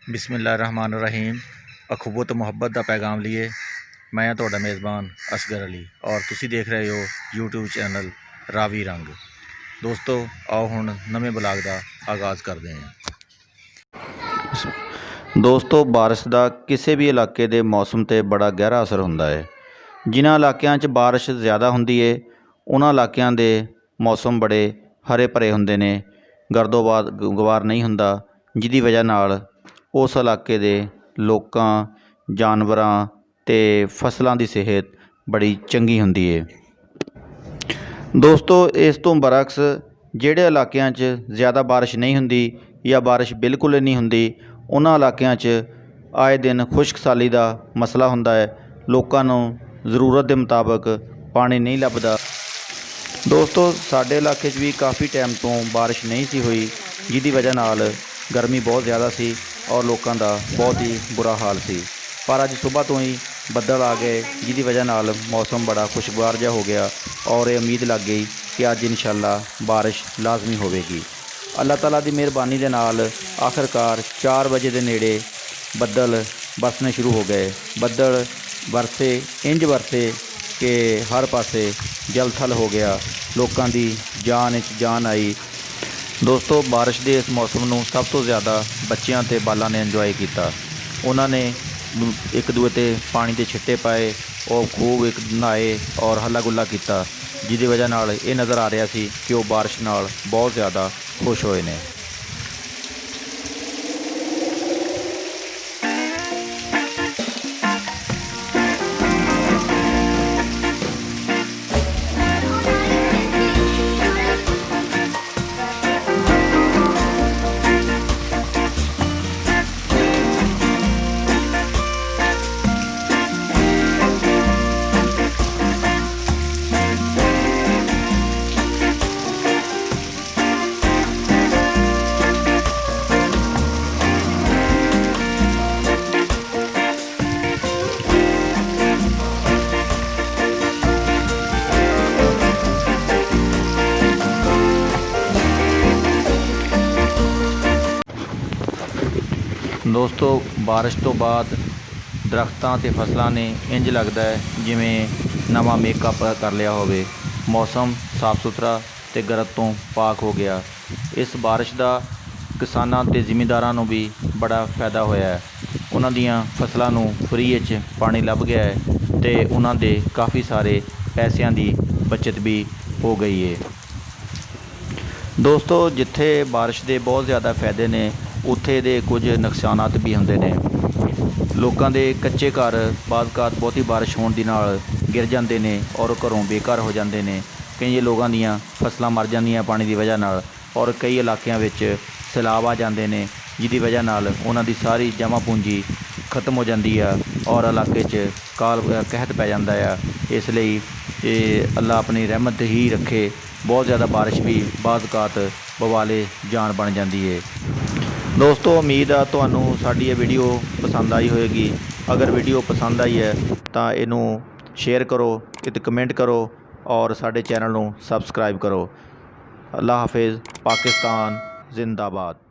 बिस्मिल्लाहिर्रहमानिर्रहीम। अखुवत मुहब्बत का पैगाम लिए मैं ਤੁਹਾਡਾ मेज़बान असगर अली और तुसी देख रहे हो यूट्यूब चैनल रावी रंग। दोस्तों आओ हुण नਵੇਂ ब्लॉग का आगाज़ करते हैं। दोस्तों बारिश का किसी भी इलाके के मौसम पर बड़ा गहरा असर होंदा है। जिन्हां इलाकों च बारिश ज़्यादा होंदी है उन्हां इलाकों के मौसम बड़े हरे भरे होंदे ने, गवार नहीं होंदा, जिहदी वजह नाल उस इलाके के लोकां, जानवरां ते फसलों की सेहत बड़ी चंगी होंदी है। दोस्तों इस तो बरअक्स जिहड़े इलाकों च ज़्यादा बारिश नहीं होंदी या बारिश बिल्कुल नहीं होंदी, उन्हां इलाकों च आए दिन खुश्क साली का मसला होंदा है। लोकां नूं ज़रूरत के मुताबिक पानी नहीं लभदा। दोस्तों साडे इलाके भी काफ़ी टाइम तो बारिश नहीं सी हुई, जिहदी वजह नाल गर्मी बहुत ज़्यादा सी और लोगों का बहुत ही बुरा हाल सी। पर अज सुबह तो ही बदल आ गए, जिहदी वजह नाल मौसम बड़ा खुशगवार जहा हो गया और ये उम्मीद लग गई कि अज इंशाअल्लाह बारिश लाजमी होगी। अल्लाह ताला की मेहरबानी के नाल आखिरकार 4 बजे के नेड़े बदल बरसने शुरू हो गए। बदल बरसे, इंज बरसे कि हर पासे जल थल हो गया, लोगों की जान जान आई। दोस्तों बारिश के इस मौसम में सब तो ज़्यादा बच्चों ते बालों ने इंजॉय किया। उन्होंने एक दूए ते पानी के छिट्टे पाए और खूब एक नहाए और हला गुला किया, जिसकी वजह नाल ये नज़र आ रहा सी कि वह बारिश नाल बहुत ज़्यादा खुश होए ने। दोस्तों बारिश तो बाद दरख्तां ते फसलों ने इंज लगता है जिमें नवा मेकअप कर लिया होवे। मौसम साफ सुथरा ते गरज तो पाक हो गया। इस बारिश का किसानां ते जिमींदारां नूं भी बड़ा फायदा होया है। उन्हां दियां फसलों नूं फ्री च पानी लभ गया है ते उन्हां दे काफ़ी सारे पैसों की बचत भी हो गई है। दोस्तों जिथे बारिश के बहुत ज़्यादा फायदे ने उत्थे दे कुछ नुकसानात भी होंदे ने। लोगों के कच्चे घर बाज़ बहुती बारिश होने की नाल गिर जाते हैं और घरों बेघर हो जाते हैं। कई लोगों दीयां फसलां मर जांदियां पानी की वजह नाल और कई इलाकों में सैलाब आ जाते हैं, जिसकी वजह नाल उन्हां दी सारी जमा पूंजी खत्म हो जाती है और इलाके च कहत पै जाता है। इसलिए अल्लाह अपनी रहमत ही रखे, बहुत ज़्यादा बारिश भी बाज़ बवाले जान बन जाती है। दोस्तों उम्मीद है तुहानू साडी ये वीडियो पसंद आई होएगी। अगर वीडियो पसंद आई है तो इनू शेयर करो, इत कमेंट करो और साडे चैनल नू सबसक्राइब करो। अल्लाह हाफिज़। पाकिस्तान जिंदाबाद।